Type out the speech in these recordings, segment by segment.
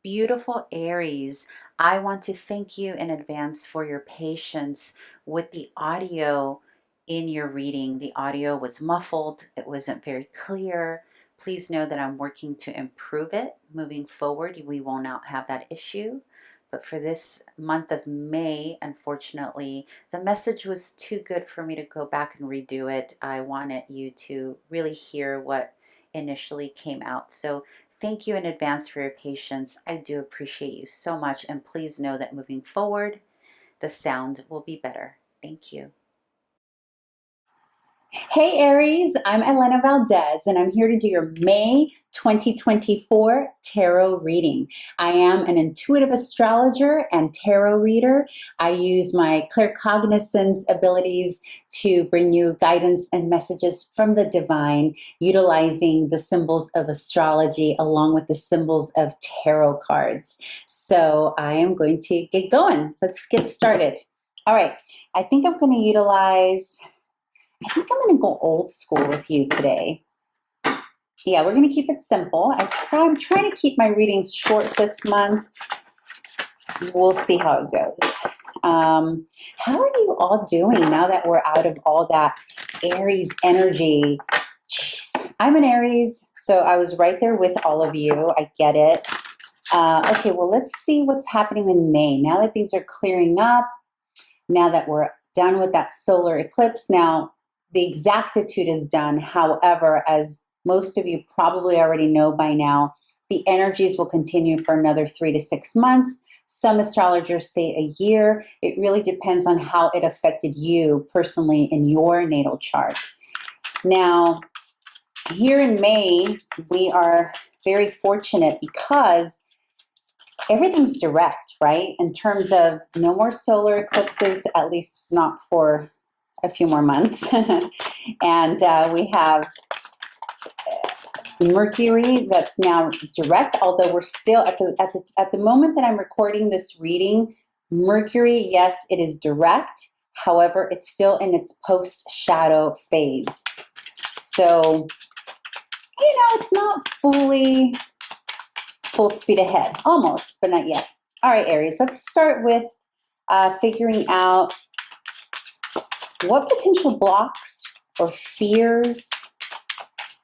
Beautiful Aries, I want to thank you in advance for your patience with the audio in your reading. The audio was muffled, it wasn't very clear. Please know that I'm working to improve it. Moving forward, we will not have that issue. But for this month of May, unfortunately, the message was too good for me to go back and redo it. I wanted you to really hear what initially came out. So thank you in advance for your patience. I do appreciate you so much. And please know that moving forward, the sound will be better. Thank you. Hey Aries, I'm Elena Valdez and I'm here to do your May 2024 tarot reading. I am an intuitive astrologer and tarot reader. I use my claircognizance abilities to bring you guidance and messages from the divine, utilizing the symbols of astrology along with the symbols of tarot cards. So I am going to get going. Let's get started. All right, I think I'm going to utilize I think I'm going to go old school with you today. Yeah, we're going to keep it simple. I'm trying to keep my readings short this month. We'll see how it goes. How are you all doing now that we're out of all that Aries energy? Jeez, I'm an Aries, so I was right there with all of you. I get it. Okay, well, let's see what's happening in May. Now that things are clearing up, now that we're done with that solar eclipse, now the exactitude is done. However, as most of you probably already know by now, the energies will continue for another 3 to 6 months. Some astrologers say a year. It really depends on how it affected you personally in your natal chart. Now, here in May, we are very fortunate because everything's direct, right? In terms of no more solar eclipses, at least not for a few more months. And we have Mercury that's now direct, although we're still at the moment that I'm recording this reading, Mercury, yes, it is direct. However, it's still in its post-shadow phase. So, it's not full speed ahead. Almost, but not yet. All right, Aries, let's start with figuring out what potential blocks or fears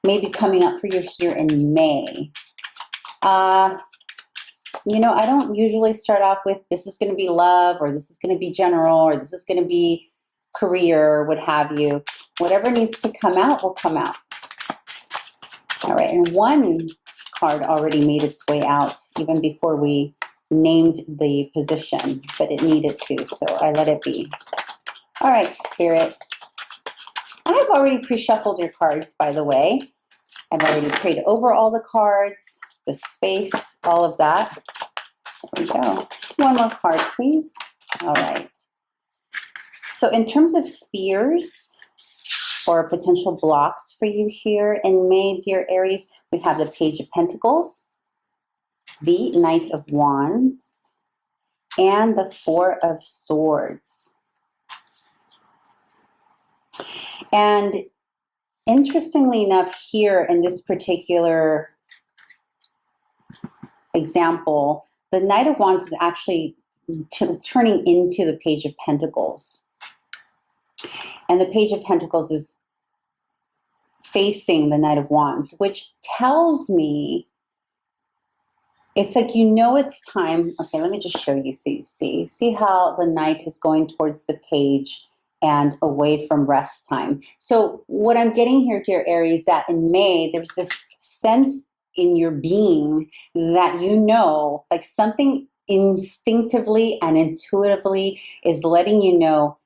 may be coming up for you here in May. I don't usually start off with this is going to be love, or this is going to be general, or this is going to be career, or what have you. Whatever needs to come out will come out. All right, and one card already made its way out even before we named the position, but it needed to, so I let it be. All right, Spirit. I have already pre-shuffled your cards, by the way. I've already prayed over all the cards, the space, all of that. There we go. One more card, please. All right. So in terms of fears or potential blocks for you here in May, dear Aries, we have the Page of Pentacles, the Knight of Wands, and the Four of Swords. And interestingly enough, here in this particular example, the Knight of Wands is actually turning into the Page of Pentacles. And the Page of Pentacles is facing the Knight of Wands, which tells me it's like, it's time. Okay, let me just show you so you see. You see how the Knight is going towards the Page and away from rest time. So what I'm getting here, dear Aries, that in May, there's this sense in your being that like something instinctively and intuitively is letting you know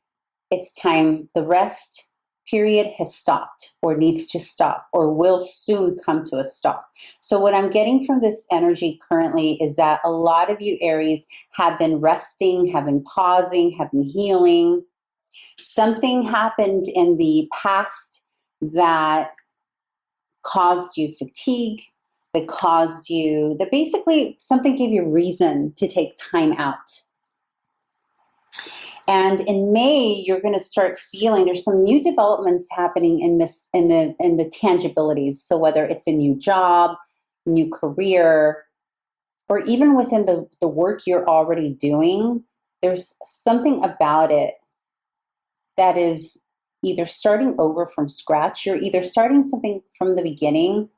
it's time. The rest period has stopped, or needs to stop, or will soon come to a stop. So what I'm getting from this energy currently is that a lot of you Aries have been resting, have been pausing, have been healing. Something happened in the past that caused you fatigue, that basically something gave you reason to take time out. And in May, you're going to start feeling there's some new developments happening in the tangibilities. So whether it's a new job, new career, or even within the work you're already doing, there's something about it that is either starting over from scratch, you're either starting something from the beginning,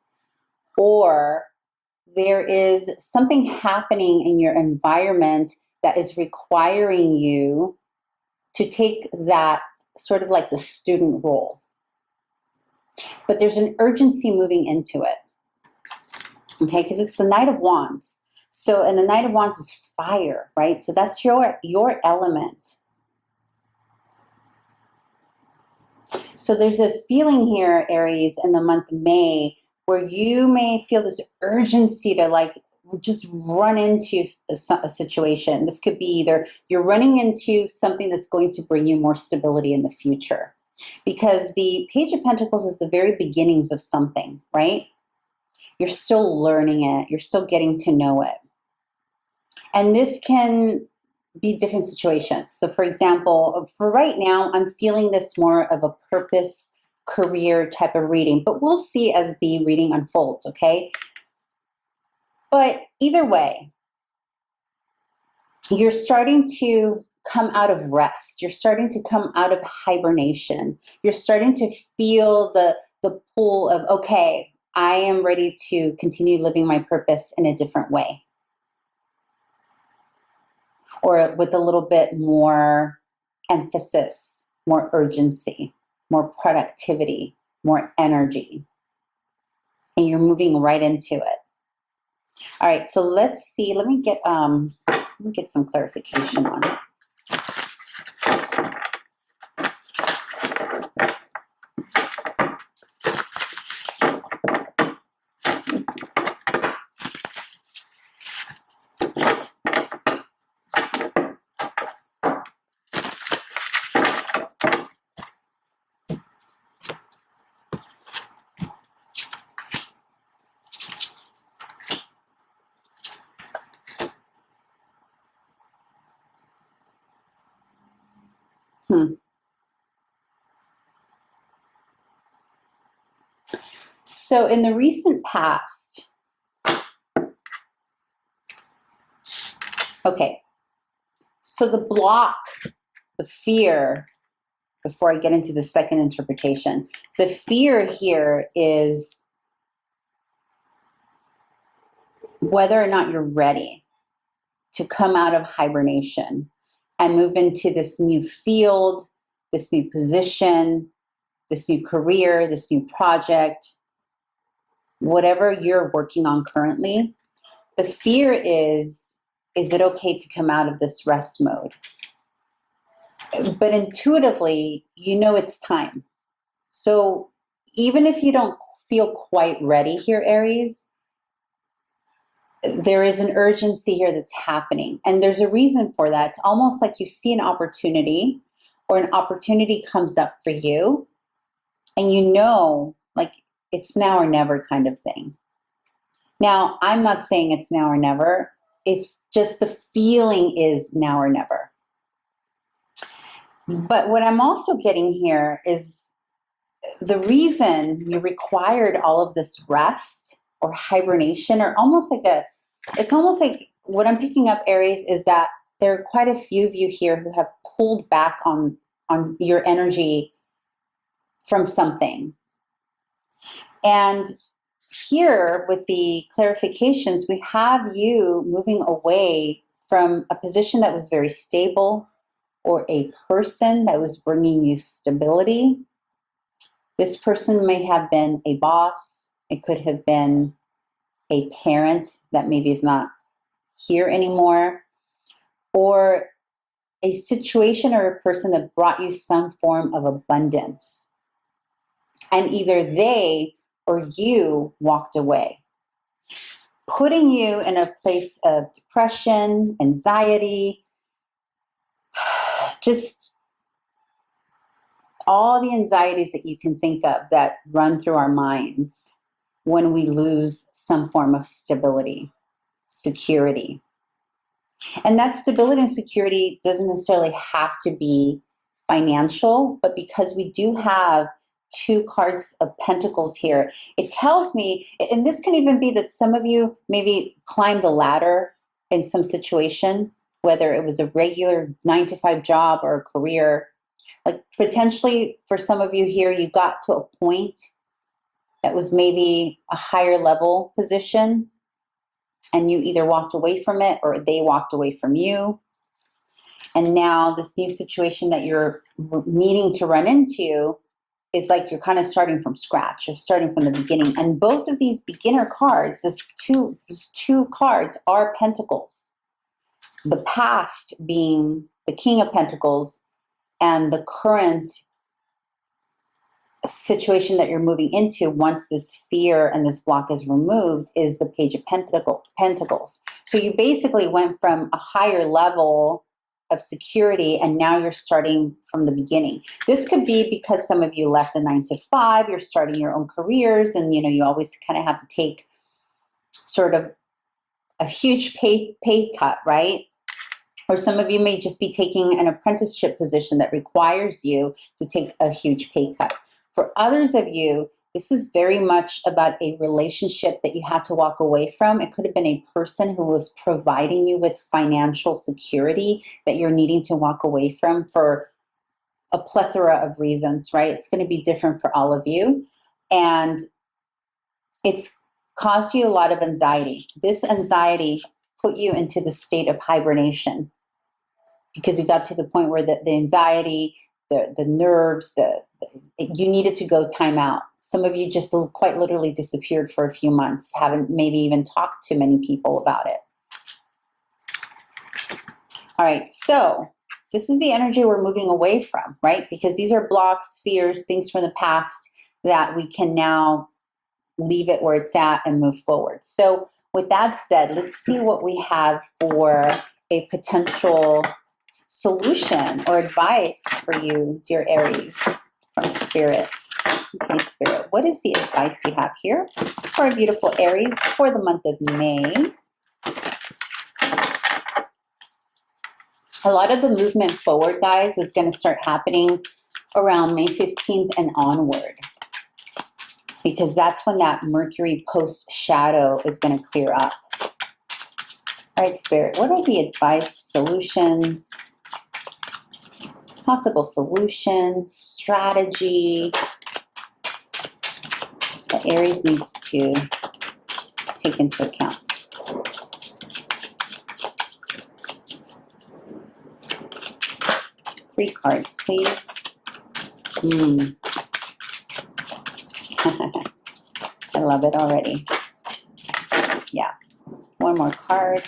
or there is something happening in your environment that is requiring you to take that sort of like the student role. But there's an urgency moving into it, okay? Because it's the Knight of Wands. So, and the Knight of Wands is fire, right? So that's your element. So there's this feeling here, Aries, in the month of May, where you may feel this urgency to like just run into a situation. This could be either you're running into something that's going to bring you more stability in the future, because the Page of Pentacles is the very beginnings of something, right? You're still learning it. You're still getting to know it. And this can be different situations. So for example, for right now, I'm feeling this more of a purpose, career type of reading, but we'll see as the reading unfolds, okay? But either way, you're starting to come out of rest. You're starting to come out of hibernation. You're starting to feel the pull of, okay, I am ready to continue living my purpose in a different way, or with a little bit more emphasis, more urgency, more productivity, more energy. And you're moving right into it. All right, so let's see. Let me get some clarification on it. So in the recent past, okay, so the block, the fear, before I get into the second interpretation, the fear here is whether or not you're ready to come out of hibernation and move into this new field, this new position, this new career, this new project, whatever you're working on currently. The fear is it okay to come out of this rest mode? But intuitively, you know it's time. So even if you don't feel quite ready here, Aries, there is an urgency here that's happening. And there's a reason for that. It's almost like you see an opportunity, or an opportunity comes up for you, and you know, like, it's now or never kind of thing. Now, I'm not saying it's now or never. It's just the feeling is now or never. But what I'm also getting here is the reason you required all of this rest or hibernation, or it's almost like what I'm picking up, Aries, is that there are quite a few of you here who have pulled back on your energy from something. And here with the clarifications, we have you moving away from a position that was very stable, or a person that was bringing you stability. This person may have been a boss. It could have been a parent that maybe is not here anymore, or a situation or a person that brought you some form of abundance. And either they or you walked away, putting you in a place of depression, anxiety, just all the anxieties that you can think of that run through our minds when we lose some form of stability, security. And that stability and security doesn't necessarily have to be financial, but because we do have two cards of pentacles here. It tells me, and this can even be that some of you maybe climbed a ladder in some situation, whether it was a regular 9-to-5 job or a career. Like potentially for some of you here, you got to a point that was maybe a higher level position and you either walked away from it or they walked away from you. And now this new situation that you're needing to run into is like you're kind of starting from scratch. You're starting from the beginning. And both of these beginner cards, these two cards are pentacles. The past being the King of Pentacles and the current situation that you're moving into once this fear and this block is removed is the Page of Pentacles. So you basically went from a higher level of security and now you're starting from the beginning. This could be because some of you left a 9-to-5, you're starting your own careers, and you always kind of have to take sort of a huge pay cut, right? Or some of you may just be taking an apprenticeship position that requires you to take a huge pay cut. For others of you, this is very much about a relationship that you had to walk away from. It could have been a person who was providing you with financial security that you're needing to walk away from for a plethora of reasons, right? It's going to be different for all of you. And it's caused you a lot of anxiety. This anxiety put you into the state of hibernation because you got to the point where the anxiety, the nerves, you needed to go time out. Some of you just quite literally disappeared for a few months, haven't maybe even talked to many people about it. All right, so this is the energy we're moving away from, right? Because these are blocks, fears, things from the past that we can now leave it where it's at and move forward. So with that said, let's see what we have for a potential solution or advice for you, dear Aries, from Spirit. Okay, Spirit, what is the advice you have here for a beautiful Aries for the month of May? A lot of the movement forward, guys, is going to start happening around May 15th and onward, because that's when that Mercury post-shadow is going to clear up. All right, Spirit, what are the advice, solutions, possible solution, strategy that Aries needs to take into account? 3 cards, please. I love it already. Yeah. 1 more card.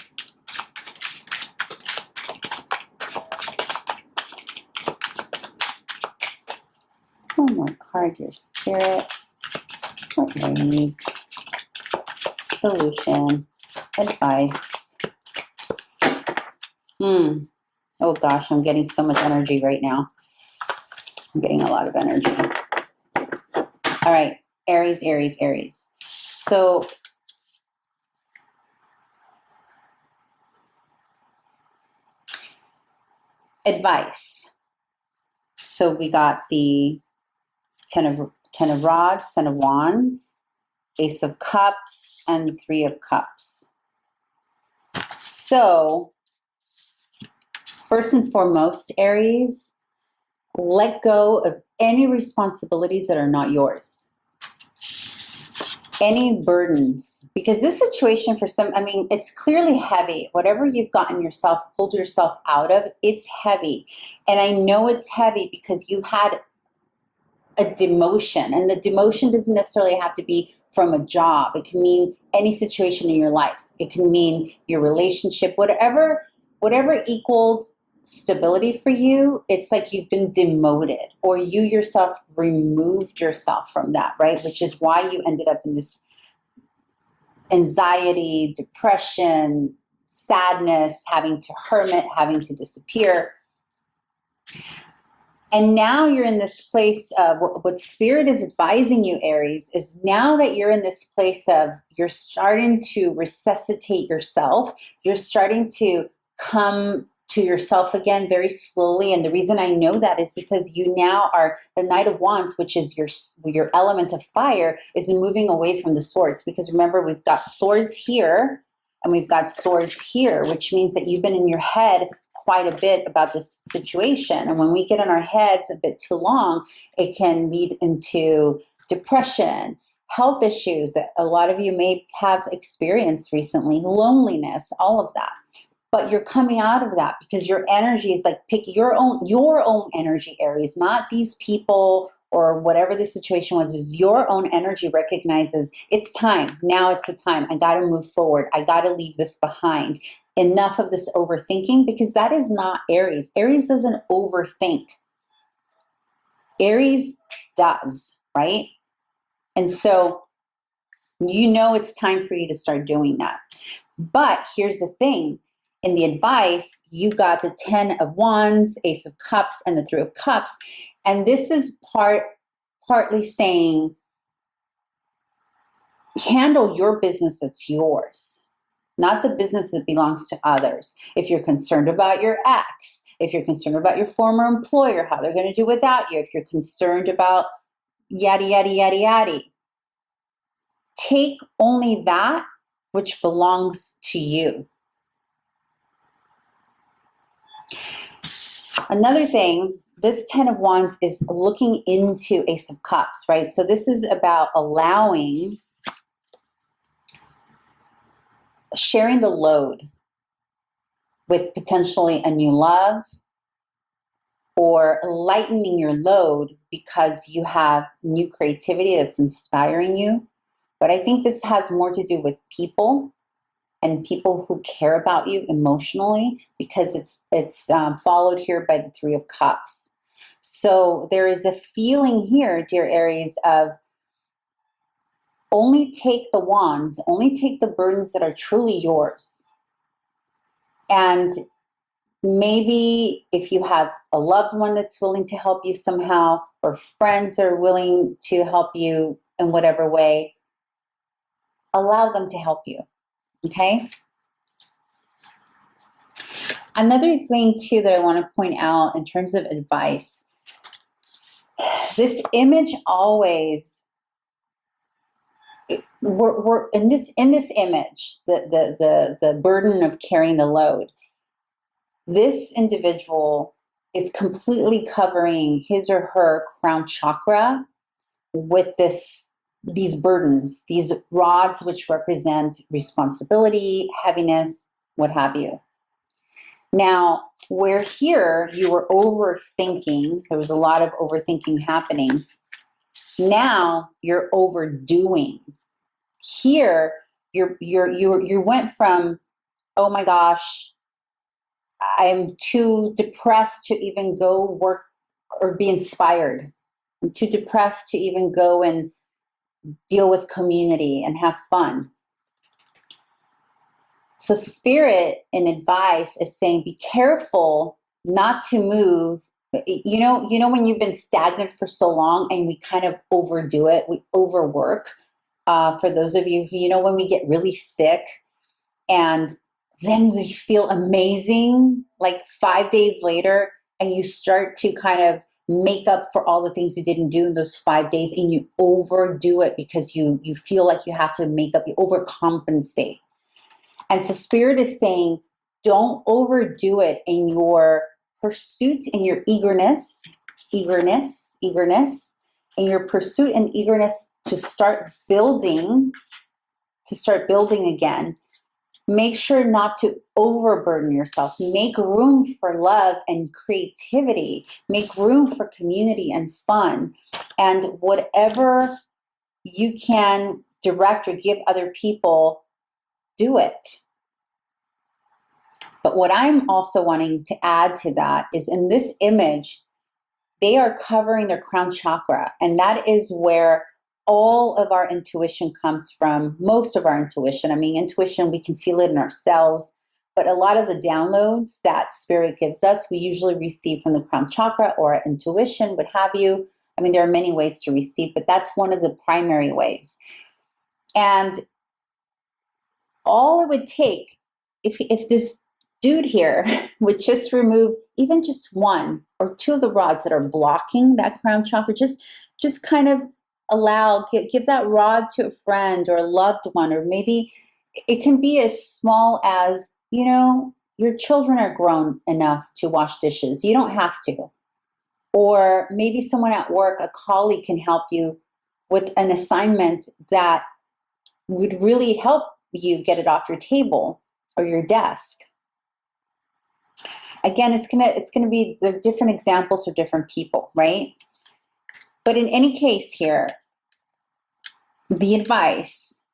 One more card, your Spirit. What Aries? Solution. Advice. Oh gosh, I'm getting so much energy right now. I'm getting a lot of energy. All right, Aries, Aries, Aries. So advice. So we got the Ten of Rods, Ten of Wands, Ace of Cups, and 3 of Cups. So first and foremost, Aries, let go of any responsibilities that are not yours. Any burdens, because this situation for some, I mean, it's clearly heavy. Whatever you've gotten yourself, pulled yourself out of, it's heavy. And I know it's heavy because you had a demotion, and the demotion doesn't necessarily have to be from a job. It can mean any situation in your life. It can mean your relationship, whatever equaled stability for you. It's like you've been demoted, or you yourself removed yourself from that, right? Which is why you ended up in this anxiety, depression, sadness, having to hermit, having to disappear. And now you're in this place of what Spirit is advising you, Aries, is now that you're in this place of you're starting to resuscitate yourself, you're starting to come to yourself again very slowly. And the reason I know that is because you now are the Knight of Wands, which is your element of fire, is moving away from the swords. Because remember, we've got swords here and we've got swords here, which means that you've been in your head quite a bit about this situation. And when we get in our heads a bit too long, it can lead into depression, health issues that a lot of you may have experienced recently, loneliness, all of that. But you're coming out of that because your energy is like, pick your own energy, Aries, not these people or whatever the situation was. Is your own energy recognizes it's time. Now it's the time. I got to move forward. I got to leave this behind. Enough of this overthinking, because that is not Aries. Aries doesn't overthink. Aries does, right? And so you know it's time for you to start doing that. But here's the thing. In the advice, you got the 10 of Wands, Ace of Cups, and the 3 of Cups. And this is partly saying, handle your business that's yours, not the business that belongs to others. If you're concerned about your ex, if you're concerned about your former employer, how they're going to do without you, if you're concerned about yada, yada, yada, yada, take only that which belongs to you. Another thing, this 10 of Wands is looking into Ace of Cups, right? So this is about allowing, sharing the load with potentially a new love, or lightening your load because you have new creativity that's inspiring you. But I think this has more to do with people and people who care about you emotionally, because it's followed here by the 3 of Cups. So there is a feeling here, dear Aries, of only take the wands, only take the burdens that are truly yours. And maybe if you have a loved one that's willing to help you somehow, or friends are willing to help you in whatever way, allow them to help you, okay? Another thing too that I want to point out in terms of advice, this image always, we're in this image, the burden of carrying the load. This individual is completely covering his or her crown chakra with these burdens, these rods, which represent responsibility, heaviness, what have you. Now, where here you were overthinking, there was a lot of overthinking happening. Now you're overdoing. Here you went from, oh my gosh, I'm too depressed to even go work or be inspired. I'm too depressed to even go and deal with community and have fun. So Spirit in advice is saying, be careful not to move. You know when you've been stagnant for so long and we kind of overdo it, we overwork. For those of you who, when we get really sick and then we feel amazing like 5 days later, and you start to kind of make up for all the things you didn't do in those 5 days, and you overdo it because you feel like you have to make up, you overcompensate. And so Spirit is saying, don't overdo it in your pursuit, in your eagerness, in your pursuit and eagerness to start building again. Make sure not to overburden yourself. Make room for love and creativity. Make room for community and fun. And whatever you can direct or give other people, do it. But what I'm also wanting to add to that is, in this image, they are covering their crown chakra. And that is where all of our intuition comes from, most of our intuition. I mean, intuition, we can feel it in ourselves, but a lot of the downloads that Spirit gives us, we usually receive from the crown chakra or our intuition, what have you. I mean, there are many ways to receive, but that's one of the primary ways. And all it would take, if this dude here would just remove even just one or two of the rods that are blocking that crown chakra. Just kind of give that rod to a friend or a loved one, or maybe it can be as small as, your children are grown enough to wash dishes. You don't have to. Or maybe someone at work, a colleague, can help you with an assignment that would really help you get it off your table or your desk. Again, it's gonna be the different examples for different people, right? But in any case here, the advice,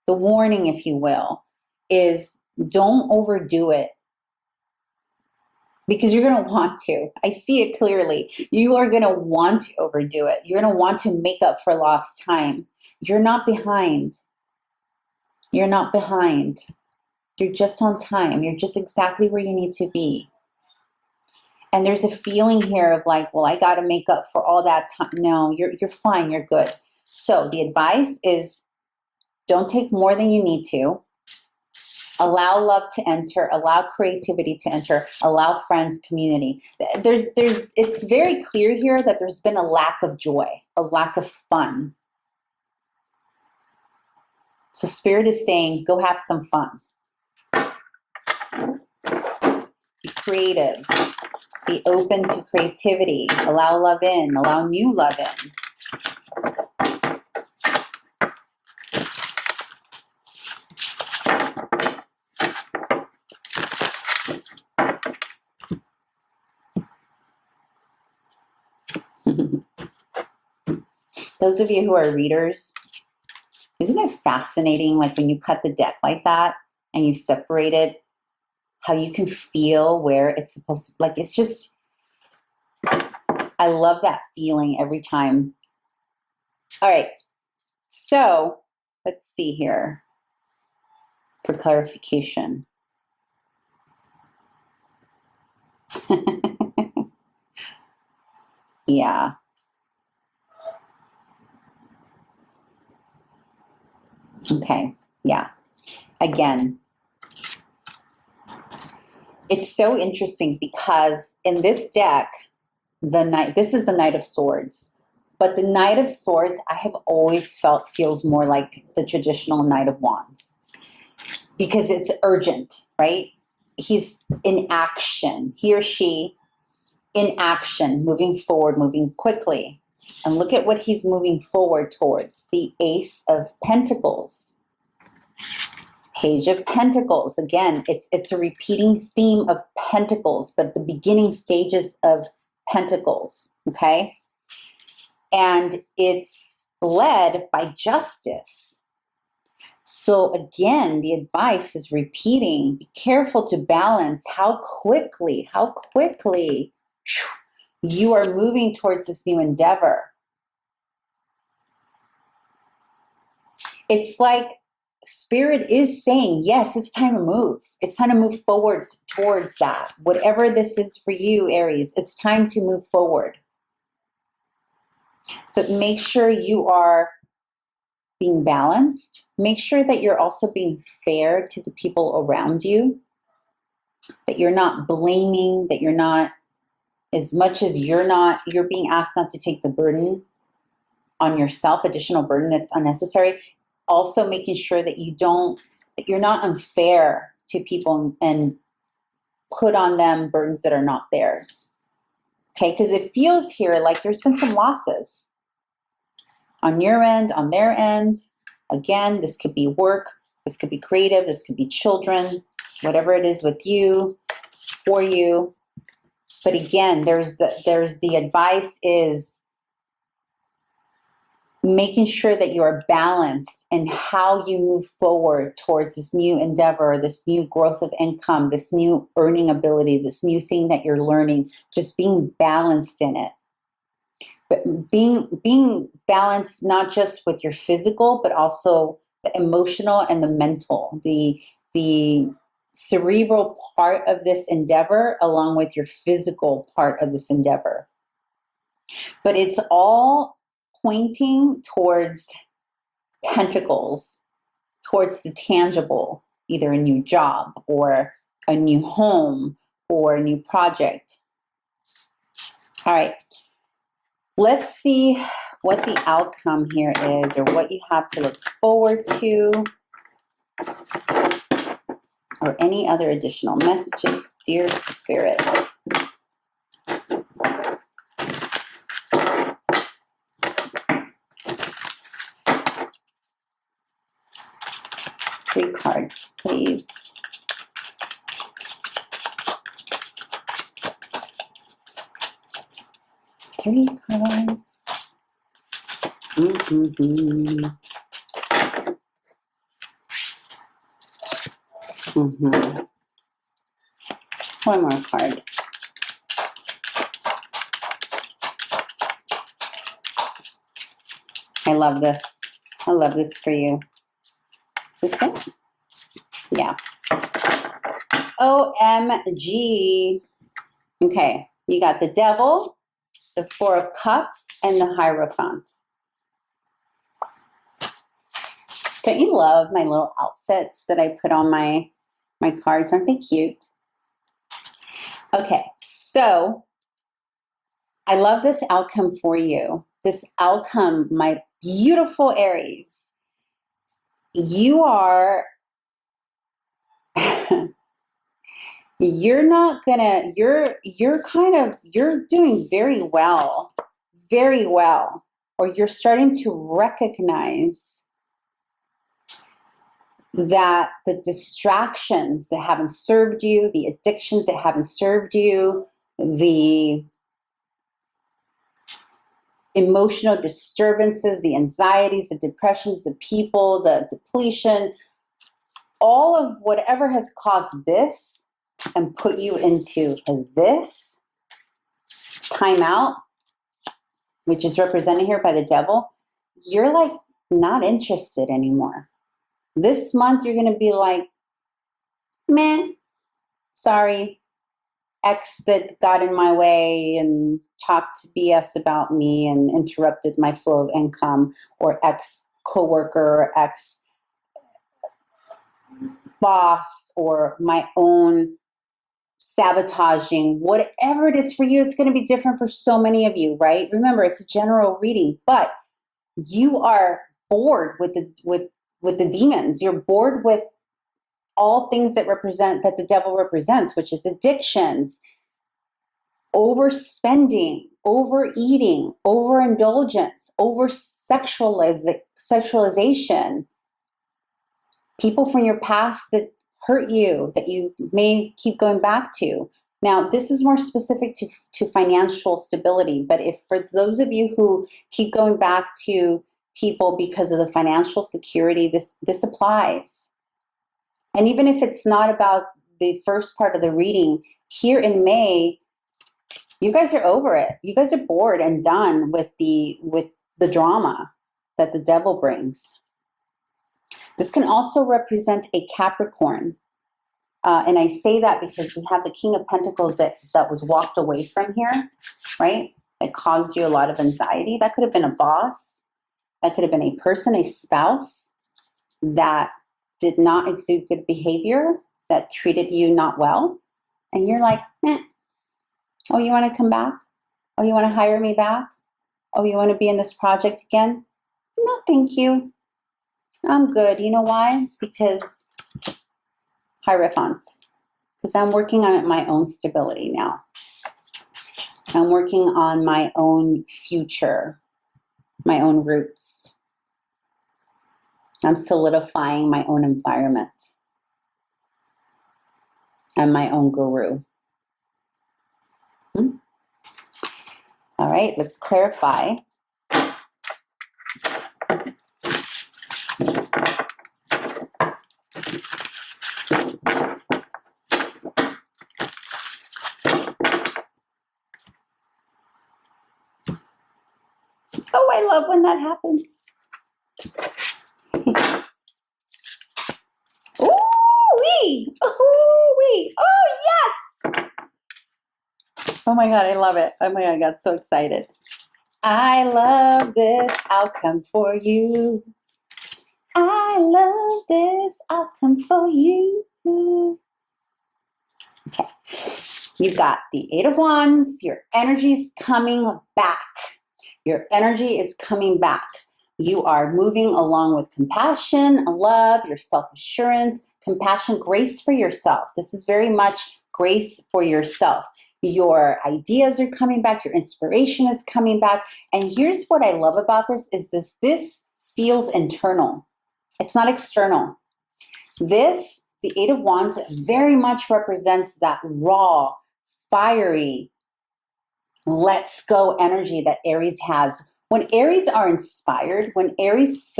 the warning, if you will, is don't overdo it, because you're going to want to. I see it clearly. You are going to want to overdo it. You're going to want to make up for lost time. You're not behind. You're not behind. You're just on time. You're just exactly where you need to be. And there's a feeling here of like, well, I got to make up for all that time. No, you're fine. You're good. So the advice is don't take more than you need to. Allow love to enter, allow creativity to enter, allow friends, community. It's very clear here that there's been a lack of joy, a lack of fun. So Spirit is saying, go have some fun. Be creative. Be open to creativity. Allow love in, allow new love in. Those of you who are readers, isn't it fascinating, like when you cut the deck like that and you separate it, how you can feel where it's supposed to, like, it's just, I love that feeling every time. All right, so let's see here for clarification. Yeah. Okay, yeah. Again, it's so interesting because in this deck, this is the Knight of Swords. But the Knight of Swords, I have always felt feels more like the traditional Knight of Wands because it's urgent, right? He's in action. He or she in action, moving forward, moving quickly. And look at what he's moving forward towards. The Ace of Pentacles. Page of Pentacles. Again, it's a repeating theme of Pentacles, but the beginning stages of Pentacles, okay? And it's led by Justice. So again, the advice is repeating. Be careful to balance how quickly you are moving towards this new endeavor. It's like Spirit is saying, yes, it's time to move. It's time to move forward towards that. Whatever this is for you, Aries, it's time to move forward. But make sure you are being balanced. Make sure that you're also being fair to the people around you, that you're not blaming, that you're not, as much as you're being asked not to take the burden on yourself, additional burden that's unnecessary. Also making sure that you're not unfair to people and put on them burdens that are not theirs. Okay, because it feels here like there's been some losses on your end, on their end. Again, this could be work, this could be creative, this could be children, whatever it is with you, for you. But again, there's the advice is making sure that you are balanced in how you move forward towards this new endeavor, this new growth of income, this new earning ability, this new thing that you're learning, just being balanced in it. But being balanced not just with your physical, but also the emotional and the mental, the cerebral part of this endeavor along with your physical part of this endeavor. But it's all pointing towards Pentacles, towards the tangible, either a new job or a new home or a new project. All right, let's see what the outcome here is, or what you have to look forward to, or any other additional messages, dear Spirit. 3 cards, please. Three cards. Mm-hmm. Mm-hmm. One more card. I love this. I love this for you. Is this it? Yeah. OMG. Okay, you got the Devil, the 4 of Cups, and the Hierophant. Don't you love my little outfits that I put on my cards? Aren't they cute? Okay, so I love this outcome for you. This outcome, my beautiful Aries. You are, you're not gonna, you're doing very well, or you're starting to recognize that the distractions that haven't served you, the addictions that haven't served you, the emotional disturbances, the anxieties, the depressions, the people, the depletion, all of whatever has caused this and put you into this timeout, which is represented here by the Devil, you're like not interested anymore. This month you're going to be like, man, sorry, X that got in my way and talked BS about me and interrupted my flow of income, or X coworker, or X boss, or my own sabotaging, whatever it is for you. It's going to be different for so many of you, right? Remember, it's a general reading, but you are bored with the demons. You're bored with all things that the Devil represents, which is addictions, overspending, overeating, overindulgence, over sexualization, people from your past that hurt you, that you may keep going back to. Now, this is more specific to financial stability, but if for those of you who keep going back to people because of the financial security, this applies. And even if it's not about the first part of the reading, here in May, you guys are over it. You guys are bored and done with the drama that the Devil brings. This can also represent a Capricorn. And I say that because we have the King of Pentacles that was walked away from here, right? It caused you a lot of anxiety. That could have been a boss. That could have been a person, a spouse that did not exude good behavior, that treated you not well. And you're like, eh. Oh, you want to come back? Oh, you want to hire me back? Oh, you want to be in this project again? No, thank you. I'm good. You know why? Because Hierophant. Because I'm working on my own stability now. I'm working on my own future, my own roots. I'm solidifying my own environment. I'm my own guru. All right, let's clarify. Oh, I love when that happens. Ooh-wee! Ooh-wee! Oh, yes! Oh my God, I love it. Oh my God, I got so excited. I love this outcome for you. I love this outcome for you. You've got the Eight of Wands. Your energy's coming back. Your energy is coming back. You are moving along with compassion, love, your self-assurance, compassion, grace for yourself. This is very much grace for yourself. Your ideas are coming back. Your inspiration is coming back. And here's what I love about this is this feels internal. It's not external. This, the Eight of Wands, very much represents that raw, fiery, let's go energy that Aries has. When Aries are inspired, when Aries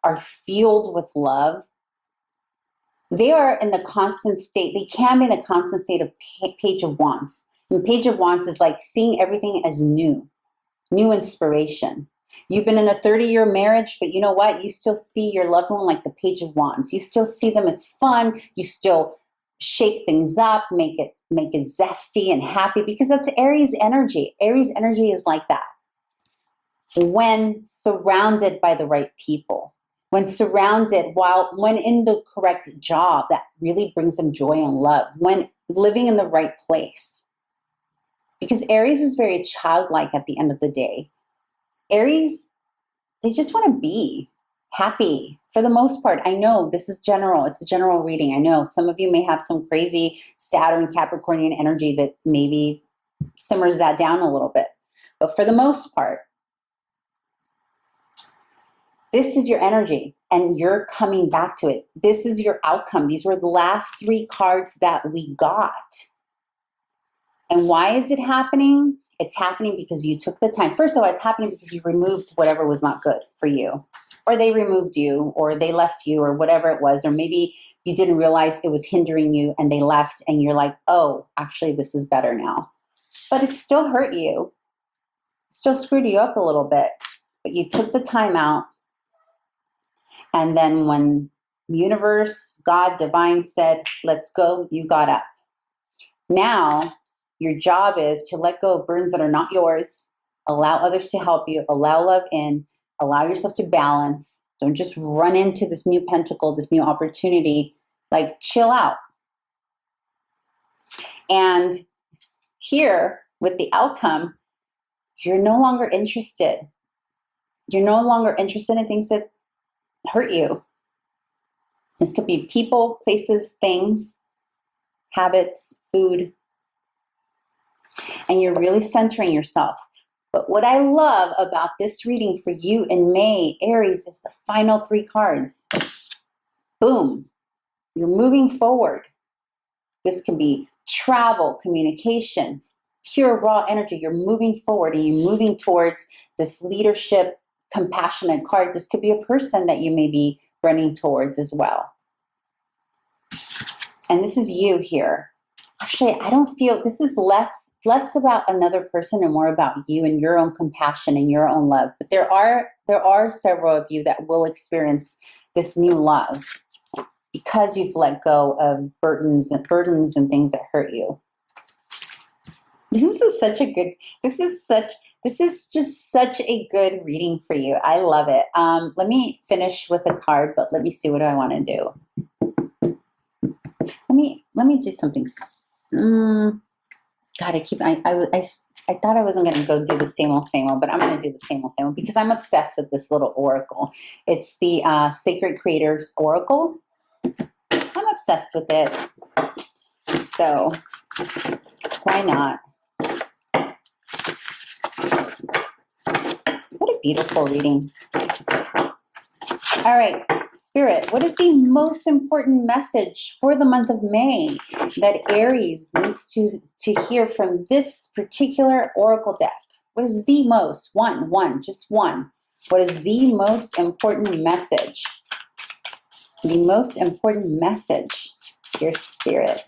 are fueled with love, they are in the constant state, they can be in a constant state of Page of Wands. And Page of Wands is like seeing everything as new inspiration. You've been in a 30-year marriage, but you know what? You still see your loved one like the Page of Wands. You still see them as fun. You still shake things up, make it zesty and happy, because that's Aries energy. Aries energy is like that. When surrounded by the right people, when in the correct job that really brings them joy and love, when living in the right place. Because Aries is very childlike at the end of the day. Aries, they just want to be happy for the most part. I know this is general. It's a general reading. I know some of you may have some crazy Saturn Capricornian energy that maybe simmers that down a little bit. But for the most part, this is your energy and you're coming back to it. This is your outcome. These were the last 3 cards that we got. And why is it happening? It's happening because you took the time. First of all, it's happening because you removed whatever was not good for you. Or they removed you, or they left you, or whatever it was. Or maybe you didn't realize it was hindering you and they left and you're like, oh, actually this is better now. But it still hurt you. Still screwed you up a little bit. But you took the time out. And then when universe, God, divine said, let's go, you got up. Now, your job is to let go of burdens that are not yours, allow others to help you, allow love in, allow yourself to balance. Don't just run into this new pentacle, this new opportunity. Like, chill out. And here, with the outcome, you're no longer interested. You're no longer interested in things that hurt you. This could be people, places, things, habits, food. And you're really centering yourself. But what I love about this reading for you in May, Aries, is the final 3 cards. Boom. You're moving forward. This can be travel, communication, pure raw energy. You're moving forward and you're moving towards this leadership, compassionate card. This could be a person that you may be running towards as well. And this is you here. Actually, I don't feel, this is less about another person and more about you and your own compassion and your own love. But there are several of you that will experience this new love because you've let go of burdens and things that hurt you. This is just such a good reading for you. I love it. Let me finish with a card, but let me see, what do I want to do? Let me do something. God, I thought I wasn't going to go do the same old, but I'm going to do the same old, because I'm obsessed with this little oracle. It's the Sacred Creators Oracle. I'm obsessed with it. So why not? What a beautiful reading. All right, Spirit, what is the most important message for the month of May that Aries needs to hear from this particular oracle deck? What is the most? Just one. What is the most important message? The most important message, your Spirit.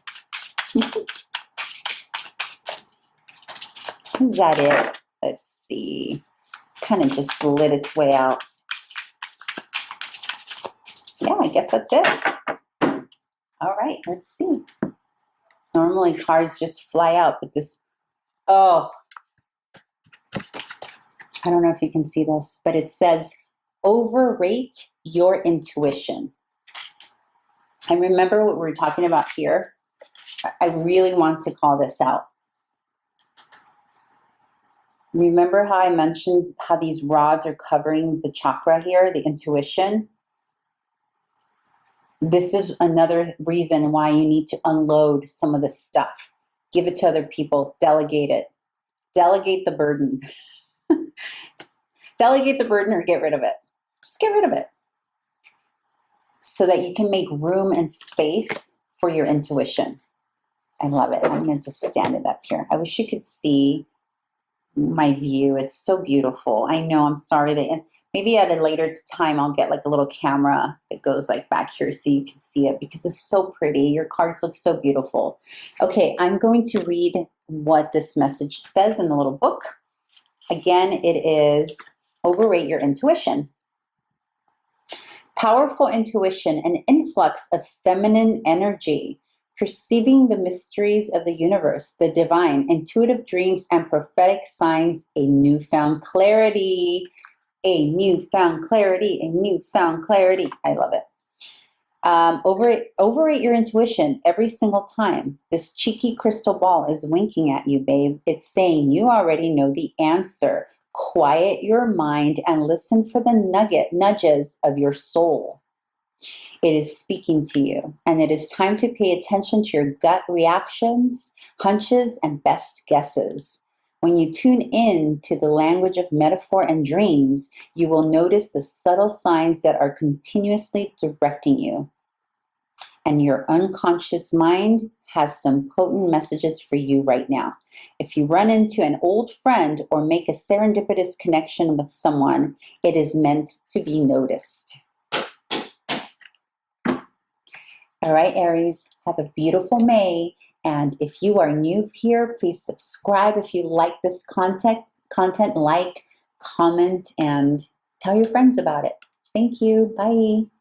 Is that it? Let's see. Kind of just slid its way out. Yeah, I guess that's it. All right, let's see. Normally cards just fly out, but this, oh, I don't know if you can see this, but it says, overrate your intuition. And remember what we were talking about here? I really want to call this out. Remember how I mentioned how these rods are covering the chakra here, the intuition? This is another reason why you need to unload some of this stuff. Give it to other people, delegate it. Delegate the burden. Just delegate the burden or get rid of it. Just get rid of it so that you can make room and space for your intuition. I love it. I'm going to just stand it up here. I wish you could see my view. It's so beautiful. I know, I'm sorry that maybe at a later time I'll get like a little camera that goes like back here so you can see it because it's so pretty. Your cards look so beautiful. Okay, I'm going to read what this message says in the little book. Again, it is overrate your intuition. Powerful intuition, an influx of feminine energy, perceiving the mysteries of the universe, the divine, intuitive dreams, and prophetic signs, a newfound clarity, a newfound clarity, a newfound clarity. I love it. Overrate your intuition every single time. This cheeky crystal ball is winking at you, babe. It's saying you already know the answer. Quiet your mind and listen for the nudges of your soul. It is speaking to you, and it is time to pay attention to your gut reactions, hunches, and best guesses. When you tune in to the language of metaphor and dreams, you will notice the subtle signs that are continuously directing you. And your unconscious mind has some potent messages for you right now. If you run into an old friend or make a serendipitous connection with someone, it is meant to be noticed. All right, Aries, have a beautiful May. And if you are new here, please subscribe if you like this content, like, comment, and tell your friends about it. Thank you. Bye.